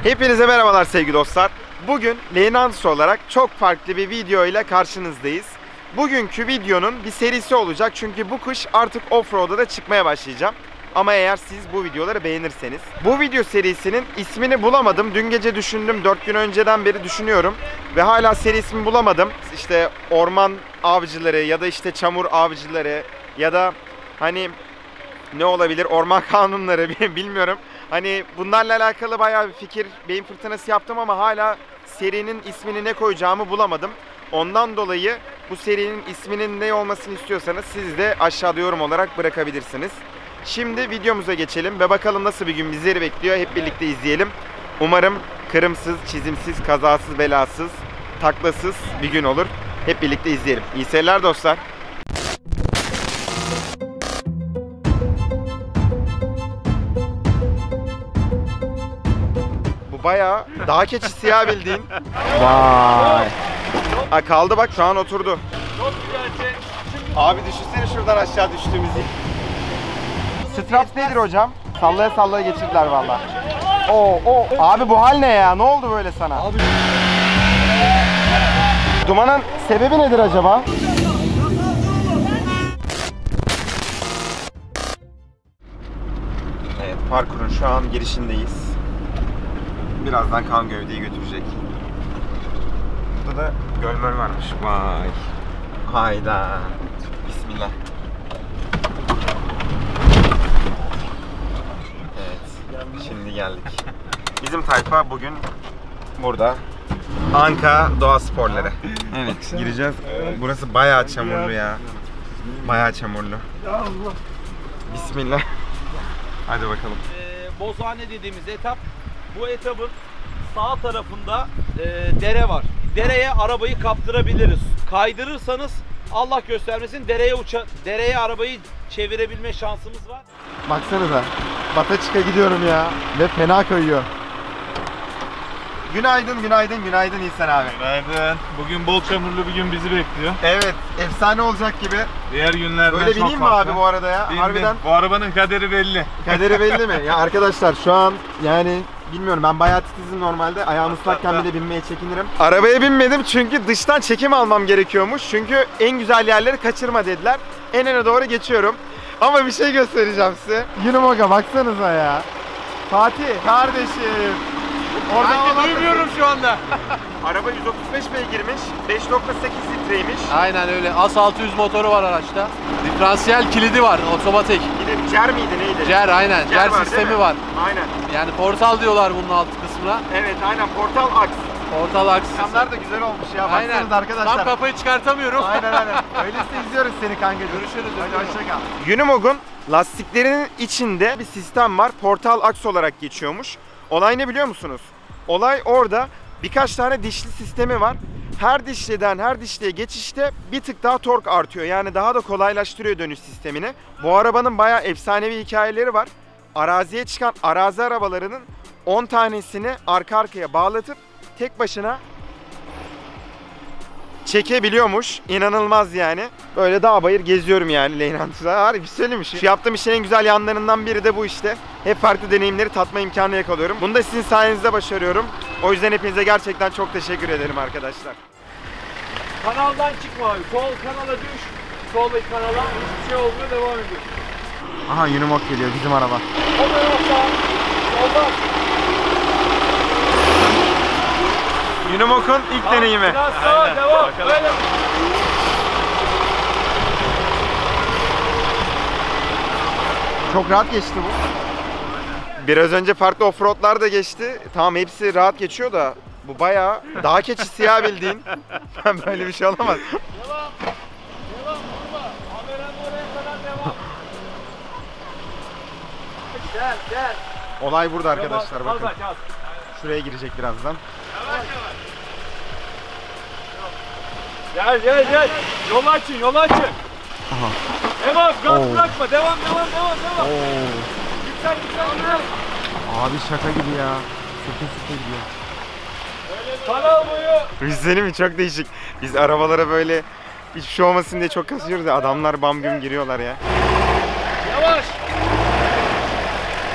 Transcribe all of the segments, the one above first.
Hepinize merhabalar sevgili dostlar. Bugün Leynantis olarak çok farklı bir video ile karşınızdayız. Bugünkü videonun bir serisi olacak çünkü bu kış artık offroad'a da çıkmaya başlayacağım. Ama eğer siz bu videoları beğenirseniz. Bu video serisinin ismini bulamadım. Dün gece düşündüm, 4 gün önceden beri düşünüyorum. Ve hala seri ismi bulamadım. İşte orman avcıları ya da işte çamur avcıları ya da hani ne olabilir, orman kanunları bilmiyorum. Hani bunlarla alakalı bayağı bir fikir, beyin fırtınası yaptım ama hala serinin ismini ne koyacağımı bulamadım. Ondan dolayı bu serinin isminin ne olmasını istiyorsanız siz de aşağıda yorum olarak bırakabilirsiniz. Şimdi videomuza geçelim ve bakalım nasıl bir gün bizleri bekliyor. Hep birlikte izleyelim. Umarım kırımsız, çizimsiz, kazasız, belasız, taklasız bir gün olur. Hep birlikte izleyelim. İyi seyirler dostlar. Bu bayağı dağ keçisi ya bildiğin. Vay. Ha kaldı bak, şu an oturdu. Çok güzel. Abi düşünsene şuradan aşağı düştüğümüzü. Straps nedir hocam? Sallaya sallaya geçirdiler valla. Oo. Abi bu hal ne ya? Ne oldu böyle sana? Abi. Dumanın sebebi nedir acaba? Evet, parkurun şu an girişindeyiz. Birazdan kan gövdeyi götürecek. Burada da gölmöl varmış. Vay. Hayda. Bismillah. Evet. Şimdi geldik. Bizim tayfa bugün burada. Anka Doğa Sporları. Evet, gireceğiz. Burası bayağı çamurlu ya. Bayağı çamurlu. Bismillah. Hadi bakalım. Bozhane dediğimiz etap. Bu etapın sağ tarafında dere var. Dereye arabayı kaptırabiliriz. Kaydırırsanız Allah göstermesin dereye arabayı çevirebilme şansımız var. Baksanıza. Bataçık'a gidiyorum ya. Ve fena kayıyor. Günaydın İhsan abi. Günaydın. Bugün bol çamurlu bir gün bizi bekliyor. Evet, efsane olacak gibi. Diğer günlerden Böyle çok bineyim mi farklı. abi bu arada ya? Bin. Harbiden. Bu arabanın kaderi belli. Kaderi belli mi? Ya arkadaşlar şu an yani bilmiyorum, ben bayağı titizim normalde. Ayağım ıslakken bile binmeye çekinirim. Arabaya binmedim çünkü dıştan çekim almam gerekiyormuş. Çünkü en güzel yerleri kaçırma dediler. En öne doğru geçiyorum. Ama bir şey göstereceğim size. Yunimoga baksanıza ya. Fatih kardeşim. Sanki duymuyorum şu anda. Araba 135 beygirmiş, 5.8 litreymiş. Aynen öyle. AS 600 motoru var araçta. Diferansiyel kilidi var, otomatik. Bir de CER miydi neydi? CER aynen. CER var, sistemi var. Aynen. Yani portal diyorlar bunun alt kısmına. Evet aynen, portal aks. Portal aks. Camlar da güzel olmuş ya. Aynen. Baksanıza arkadaşlar. Tam kafayı çıkartamıyorum. Aynen. Öyleyse izliyoruz seni kanka. Görüşürüz. Hadi hoşça kal. Unimog'un lastiklerinin içinde bir sistem var. Portal aks olarak geçiyormuş. Olay ne biliyor musunuz? Olay orada birkaç tane dişli sistemi var. Her dişliden her dişliye geçişte bir tık daha tork artıyor. Yani daha da kolaylaştırıyor dönüş sistemini. Bu arabanın bayağı efsanevi hikayeleri var. Araziye çıkan arazi arabalarının 10 tanesini arka arkaya bağlatıp tek başına çekebiliyormuş. İnanılmaz yani. Böyle dağ bayır geziyorum yani Leynantis'ta. Harbi bir söyleyeyim. Şu yaptığım işin en güzel yanlarından biri de bu işte. Hep farklı deneyimleri tatma imkanı yakalıyorum. Bunu da sizin sayenizde başarıyorum. O yüzden hepinize gerçekten çok teşekkür ederim arkadaşlar. Kanaldan çıkma abi. Sol kanala düş. Soldaki kanala hiçbir şey olmuyor, devam ediyor. Aha Unimog geliyor, bizim araba. O tarafta. Solda. Unimog'un ilk deneyimi. Biraz sağa devam. Böyle. Çok rahat geçti bu. Biraz önce farklı offroadlar da geçti. Tamam, hepsi rahat geçiyor da bu bayağı dağ keçisi ya bildiğin. Böyle bir şey olamaz. Devam. Durma. Kameranın oraya kadar devam. Gel. Olay burada arkadaşlar, bakın. Az. Şuraya girecek birazdan. Gel. Yol açın. Aha. Devam, gaz Oo. bırakma. Devam. Oo. Yüksel. Abi şaka gibi ya. Süper gidiyor. Kanal boyu. Bizleri mi? Çok değişik. Biz arabalara böyle hiçbir şey olmasın diye çok kasıyoruz ya. Adamlar bam güm giriyorlar ya. Yavaş.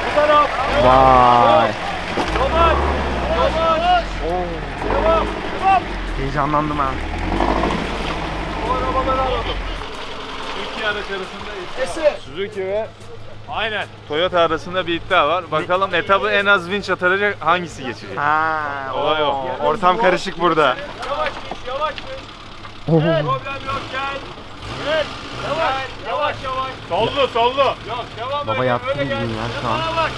Bu taraf. Vay. Yavaş. Yavaş. Oo. Devam. Heyecanlandım ha. O arabaları alalım. İki araç arasında Esi. Suzuki ve aynen Toyota arasında bir iddia var. Bakalım etabı en az vinç atacak hangisi geçecek? Ha, Olay o. Ortam karışık burada. Yavaş geç. Gel. Problem yok gel. Gel. Yavaş. Sollu. Yok devam Baba öyle, yattı öyle bildiğin gel. ya şu an. Bana bak.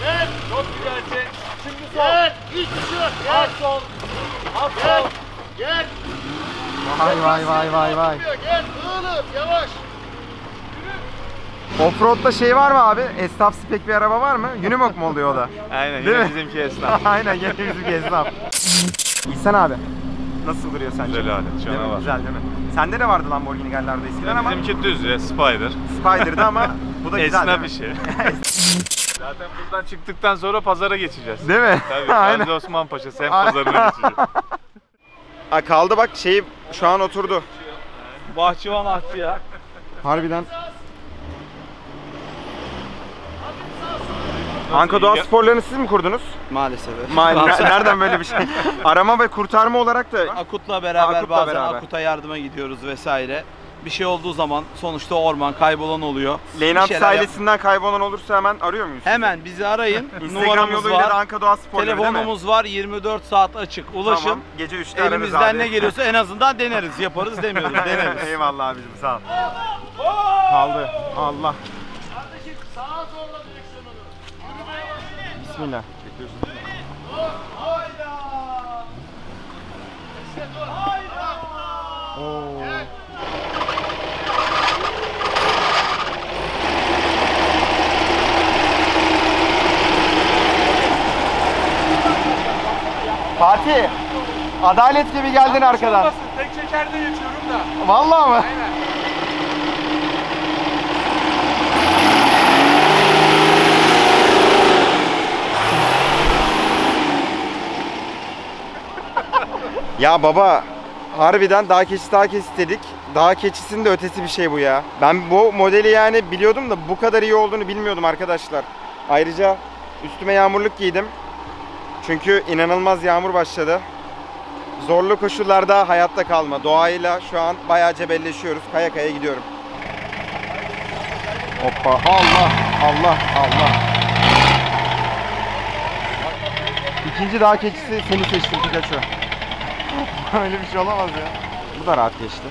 Gel. Çok güzelsin. Şimdi sol. Gel. İlk şu. Az sol. Az sol. Gel. Vay. Gel. Oğlum yavaş. Offroad'da şey var mı abi? Esnaf spek bir araba var mı? Unimog mu oluyor o da? Aynen Değil yine mi? bizimki esnaf. Aynen gene bizimki esnaf. İhsan abi. Nasıl duruyor sence? Güzel alet, Değil mi? canavar. Güzel değil mi? Sende de vardı Lamborghini Gallardo eskiden ama Bizimki düz ya, Spider. Spider'dı ama bu da güzel Esnaf değil işi. mi? Zaten buradan çıktıktan sonra pazara geçeceğiz. Değil mi? Tabii. Aynen. Gazi Osman Paşa sen Aynen. pazarına geçeceğiz. Aa, kaldı bak şeyi şu an oturdu. Bahçıvan ahtı ya. Harbiden. Anka Doğa Sporlarını siz mi kurdunuz? Maalesef. Nereden böyle bir şey? Arama ve kurtarma olarak da Akut'la beraber Akut'la bazen beraber. Akut'a yardıma gidiyoruz vesaire. Bir şey olduğu zaman sonuçta orman kaybolan oluyor. Leynat Bir şeyler ailesinden kaybolan olursa hemen arıyor muyuz? Hemen bizi arayın. Instagram Numaramız yoluyla da var. Anka Doğa Sporları değil mi? Telefonumuz var. 24 saat açık. Ulaşın. Tamam. Gece 3'te ararız abi. Elimizden ne geliyorsa en azından deneriz. Yaparız demiyoruz. Deneriz. Eyvallah abicim sağ ol. Kaldı. Allah. Kardeşim sağa zorla direksiyonunu. Bismillah. Hayda. Hayda. Oo. Fatih, adalet gibi geldin arkadan. Tek şekerde geçiyorum da. Vallahi mı? Ya baba, harbiden dağ keçisi dedik. Dağ keçisinin de ötesi bir şey bu ya. Ben bu modeli yani biliyordum da bu kadar iyi olduğunu bilmiyordum arkadaşlar. Ayrıca üstüme yağmurluk giydim. Çünkü inanılmaz yağmur başladı. Zorlu koşullarda hayatta kalma. Doğayla şu an bayağı cebelleşiyoruz. Kaya kaya gidiyorum. Hoppa. Allah. İkinci dağ keçisi seni seçtim Pikachu. Öyle bir şey olamaz ya. Bu da rahat geçti.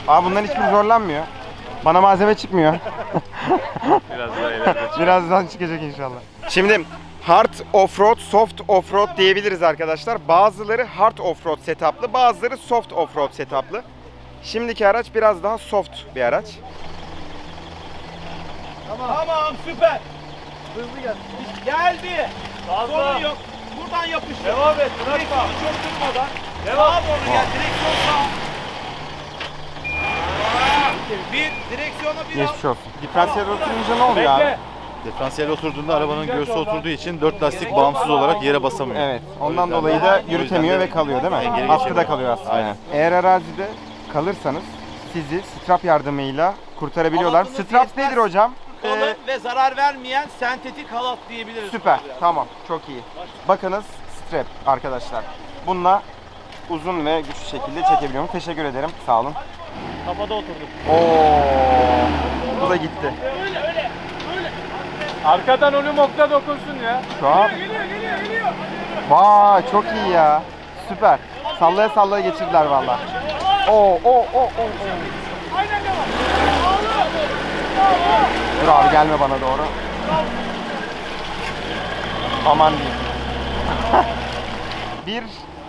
Bunların hiçbiri zorlanmıyor. Bana malzeme çıkmıyor. Biraz daha ileride çık. Birazdan çıkacak inşallah. Şimdi hard offroad, soft offroad diyebiliriz arkadaşlar. Bazıları hard offroad setup'lı, bazıları soft offroad setup'lı. Şimdiki araç biraz daha soft bir araç. Tamam süper. Hızlı gel. Geldi. Sorun yok. Buradan yapış. Devam et, bırakma. Direksiyonu çok durmadan. Devam. Sağa doğru gel. Direksiyon sağ. Bir direksiyona bir Geçmiş olsun. Diferansiyel oturunca ne oluyor abi? Diferansiyel oturduğunda arabanın göğsü oturduğu için 4 lastik bağımsız olarak yere basamıyor. Evet. Ondan dolayı da yürütemiyor ve kalıyor değil mi? Geri Askıda geçemiyor. kalıyor aslında. Aynen. Eğer arazide kalırsanız sizi strap yardımıyla kurtarabiliyorlar. Halatınız Strap yetmez. nedir hocam? kalın ve zarar vermeyen sentetik halat diyebiliriz. Süper. Tamam. Çok iyi. Bakınız strap arkadaşlar. Bununla uzun ve güçlü şekilde çekebiliyorum. Teşekkür ederim. Sağ olun. Kafada oturduk. Oo. Bu da gitti. Arkadan Unimog'da dokunsun ya. Şu an. Vay çok iyi ya. Süper. Sallaya sallaya geçirdiler valla. Oo. Dur abi gelme bana doğru. Aman diyeyim. Bir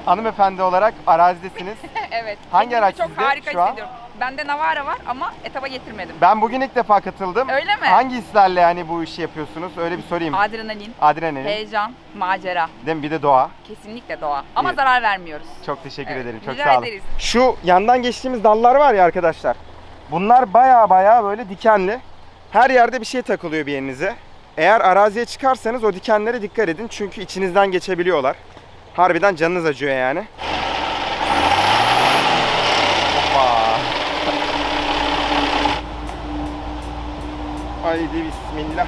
hanımefendi olarak arazidesiniz. Evet. Hangi kendimi araç çok sizde harika şu an? hissediyorum. Bende Navara var ama etaba getirmedim. Ben bugün ilk defa katıldım. Öyle mi? Hangi hislerle yani bu işi yapıyorsunuz? Öyle bir sorayım. Adrenalin, Adrenalin. heyecan, macera. Değil mi? Bir de doğa. Kesinlikle doğa. Ama Evet. zarar vermiyoruz. Çok teşekkür Evet, ederim. Çok rica sağ olun. ederiz. Şu yandan geçtiğimiz dallar var ya arkadaşlar. Bunlar baya böyle dikenli. Her yerde bir şey takılıyor bir yerinize. Eğer araziye çıkarsanız o dikenlere dikkat edin. Çünkü içinizden geçebiliyorlar. Harbiden canınız acıyor yani. Hoppa. Haydi bismillah.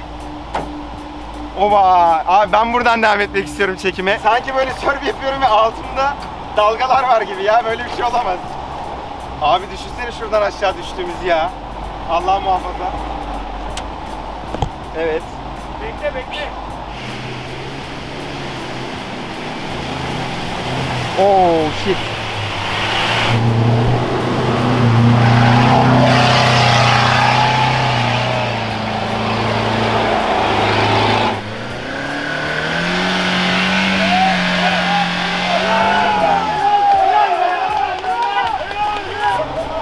Oba! Abi ben buradan devam etmek istiyorum çekime. Sanki böyle surf yapıyorum ve altımda dalgalar var gibi ya. Böyle bir şey olamaz. Abi düşünsene şuradan aşağı düştüğümüz ya. Allah muhafaza. Evet. Bekle. Oh shit.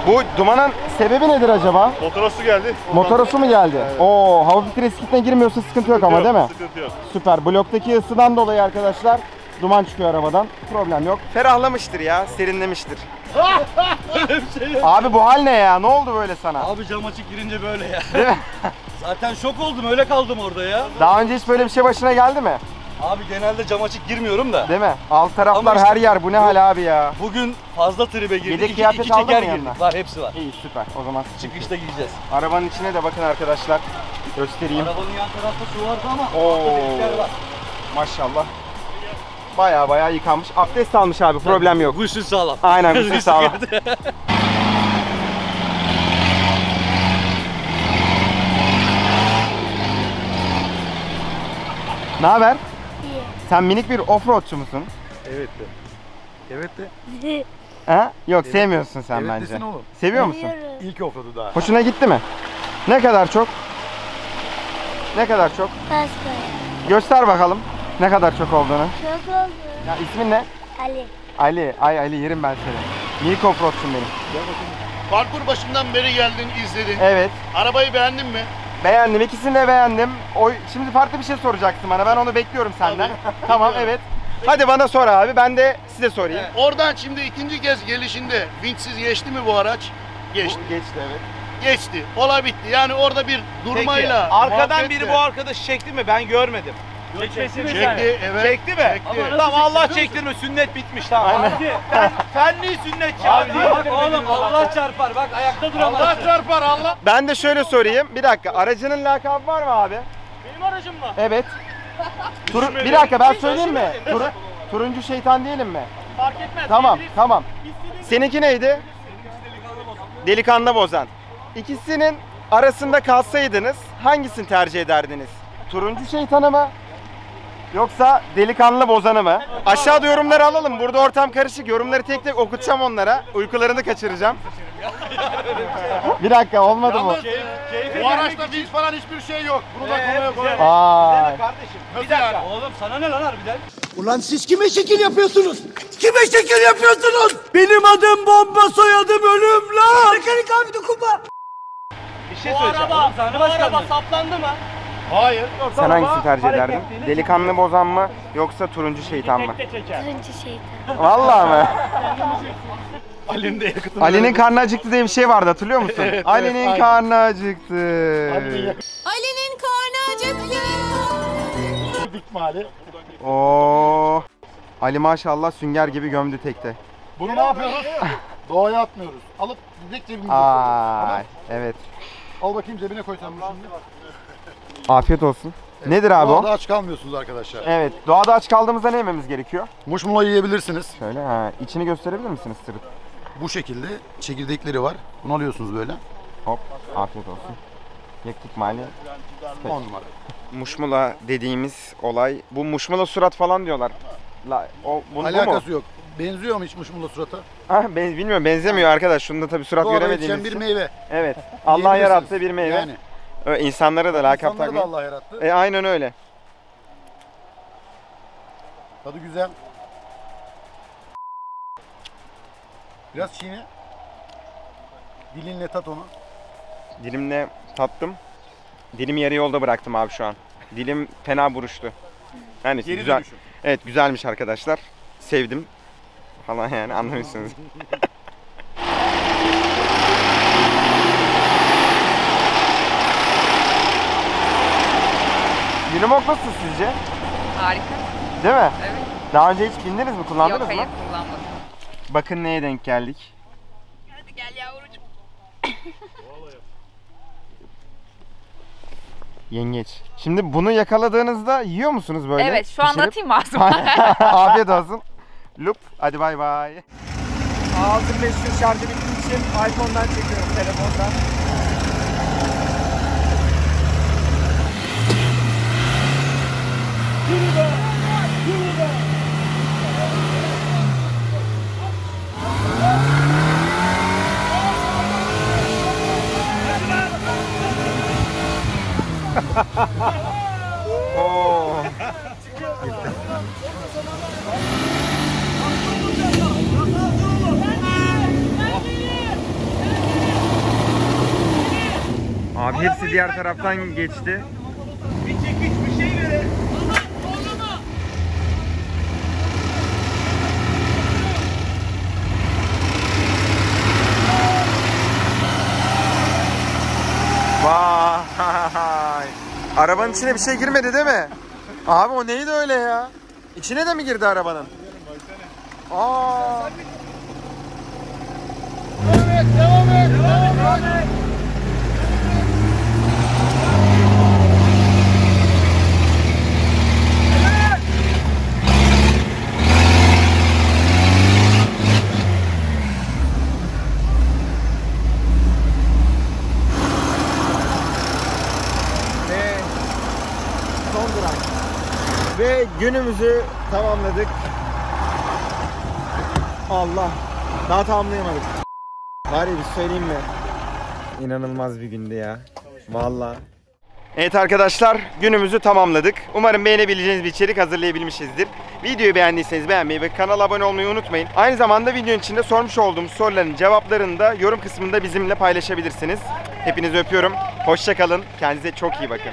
Bu dumanın sebebi nedir acaba? Motora su geldi. Motora su mu geldi? Oo, hava filtre eskitme girmiyorsa sıkıntı yok ama değil mi? Sıkıntı yok. Süper. Bloktaki ısıdan dolayı arkadaşlar duman çıkıyor arabadan. Problem yok. Ferahlamıştır ya, serinlemiştir. Abi bu hal ne ya? Ne oldu böyle sana? Abi cam açık girince böyle ya. Değil mi? Zaten şok oldum, öyle kaldım orada ya. Daha önce hiç böyle bir şey başına geldi mi? Abi genelde cam açık girmiyorum da. Değil mi? Alt taraflar Ama işte her yer. Bu ne hal abi ya? Bugün fazla tribe girdik. Yedek İki kıyafet aldın çeker mı girdik. yanına? Var, hepsi var. İyi, süper. O zaman Çıkışta gideceğiz. arabanın içine de bakın arkadaşlar. Göstereyim. Arabanın yan tarafta su vardı ama Oo. altta delikler var. Maşallah. Baya yıkanmış. Abdest almış abi. Problem yok. Gusül sağlam. Aynen, gusül sağlam. Ne haber? İyi. Sen minik bir offroadçu musun? Evet de. Evet de. Ha? Yok, sevmiyorsun sen Evet bence. desene oğlum. Seviyor musun? Seviyorum. İlk offroad'u daha. Hoşuna gitti mi? Ne kadar çok? Ne kadar çok? Basbaya. Göster bakalım ne kadar çok olduğunu. Çok oldu. Ya ismin ne? Ali. Ali. Ay Ali, yerim ben seni. Minik offroadçun benim. Parkur başından beri geldin, izledin. Evet. Arabayı beğendin mi? Beğendim. İkisini de beğendim. Şimdi farklı bir şey soracaksın bana. Ben onu bekliyorum senden. Tamam, evet. Hadi bana sor abi. Ben de size sorayım. Oradan şimdi ikinci kez gelişinde vinçsiz geçti mi bu araç? Geçti. Geçti, evet. Geçti. Olay bitti. Yani orada bir durmayla, Peki, arkadan muhabbetle- biri bu arkadaşı çekti mi? Ben görmedim. Çekmesi mi Çekti, evet. Çekti mi? Çekti. Tamam, Allah çektirme, sünnet bitmiş, tamam. Fenli sünnetçi abi. Bak oğlum, Allah çarpar, bak ayakta duramazsın. Allah çarpar Allah. Ben de şöyle sorayım. Bir dakika. Aracının lakabı var mı abi? Benim aracım mı? Evet. Bir dakika, ben söyleyeyim mi? Turuncu şeytan diyelim mi? Fark etmez. Tamam. Seninki neydi? Delikanlı Bozan. İkisinin arasında kalsaydınız hangisini tercih ederdiniz? Turuncu şeytanı mı? Yoksa delikanlı bozanı mı? Aşağıda yorumları alalım. Burada ortam karışık. Yorumları tek tek okutacağım onlara. Uykularını kaçıracağım. Bir dakika, olmadı mı? Bu araçta vinç falan hiçbir şey yok. Bunu da konuya koyalım. Ay. Kardeşim, Nasıl yani? oğlum sana ne lan harbiden? Ulan siz kime şekil yapıyorsunuz? Kime şekil yapıyorsunuz? Benim adım bomba, soyadım ölüm lan. Mekanik abi dokunma. Bir şey söyleyeceğim. Bu araba saplandı mı? Hayır. Sen hangisini tercih ederdin? Delikanlı bozan mı yoksa turuncu şeytan mı? Turuncu şeytan. Vallahi mı? Ali'nin de yakıtını Ali'nin karnı acıktı diye bir şey vardı, hatırlıyor musun? Ali'nin aynen. karnı acıktı. Ali'nin karnı acıktı. dikme Ali. Oo. Ali maşallah sünger gibi gömdü tekte. Bunu ne yapıyoruz? Doğaya atmıyoruz. Alıp direkt cebimize koyuyoruz. Ay, evet. Al bakayım cebine koy sen bunu şimdi. Afiyet olsun. Nedir abi Doğada o? aç kalmıyorsunuz arkadaşlar. Evet. Doğada aç kaldığımızda ne yememiz gerekiyor? Muşmula yiyebilirsiniz. Şöyle, ha. İçini gösterebilir misiniz sırıt? Bu şekilde çekirdekleri var. Bunu alıyorsunuz böyle. Hop. Afiyet olsun. Yektik mali. 10 numara. Muşmula dediğimiz olay. Bu muşmula surat falan diyorlar. Bu mu? Alakası yok. Benziyor mu hiç muşmula surata? Bilmiyorum, benzemiyor arkadaş. Şunda tabii surat Doğada göremediğimiz yetişen bir için. meyve. Evet. Allah Yiyebilirsiniz. yarattığı bir meyve. Yani. İnsanlara da lakap İnsanları da takmayın. Allah yarattı. Aynen öyle. Tadı güzel. Biraz çiğne. Dilinle tat onu. Dilimle tattım. Dilimi yarı yolda bıraktım abi şu an. Dilim fena buruştu. Yani Geri güzel. dönüşüm. Evet, güzelmiş arkadaşlar. Sevdim. Falan yani, anlamışsınız. Unimog nasıl sizce? Harika. Değil mi? Evet. Daha önce hiç bindiniz mi? Kullandınız Yok, mı? hayır kullanmadım. Bakın neye denk geldik. Hadi gel yavrucuğum. Yengeç. Şimdi bunu yakaladığınızda yiyor musunuz böyle? Evet, şu anda pişirip? atayım ağzıma. Afiyet olsun. Lup. Hadi bay bay. 6500 şarjı bittiği için iPhone'dan çekiyorum, telefondan. Oo. Abi hepsi diğer taraftan geçti. Bir çekiç bir şey verin. Vay. Arabanın içine bir şey girmedi değil mi? Abi o neydi öyle ya? İçine de mi girdi arabanın? Aa. Devam et. Son durak. Ve günümüzü tamamladık. Allah. Daha tamamlayamadık. Var ya bir söyleyeyim mi? İnanılmaz bir gündü ya. Vallahi. Evet arkadaşlar, günümüzü tamamladık. Umarım beğenebileceğiniz bir içerik hazırlayabilmişizdir. Videoyu beğendiyseniz beğenmeyi ve kanala abone olmayı unutmayın. Aynı zamanda videonun içinde sormuş olduğumuz soruların cevaplarını da yorum kısmında bizimle paylaşabilirsiniz. Hepinizi öpüyorum. Hoşça kalın. Kendinize çok iyi bakın.